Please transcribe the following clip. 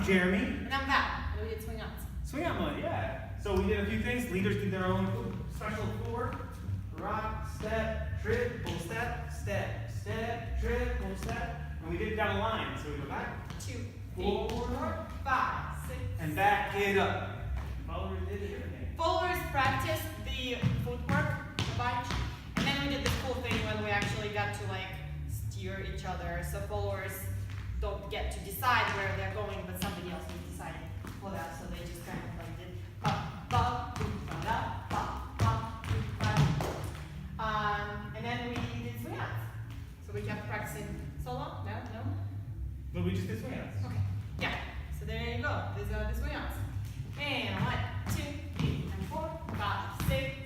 Jeremy. And I'm Val. And we did swing outs. Swing out mode, yeah. So we did a few things. Leaders did their own special footwork. Rock, step, triple step, step, step, triple step. And we did it down the line. So we go back, 2, 4, 5, 6. and back it up. Followers did a different thing. Followers practiced the footwork a bunch. And then we did this cool thing when we actually got to like steer each other. So followers don't get to decide where they're going, but somebody else is deciding for that. So they just kind of like did ba ba boom ba da ba ba boom ba. And then we did swing outs. So we kept practicing solo. No. But we just did swing outs. Okay. Yeah. So there you go. These are the swing outs. And 1, 2, 3, and 4, 5, 6.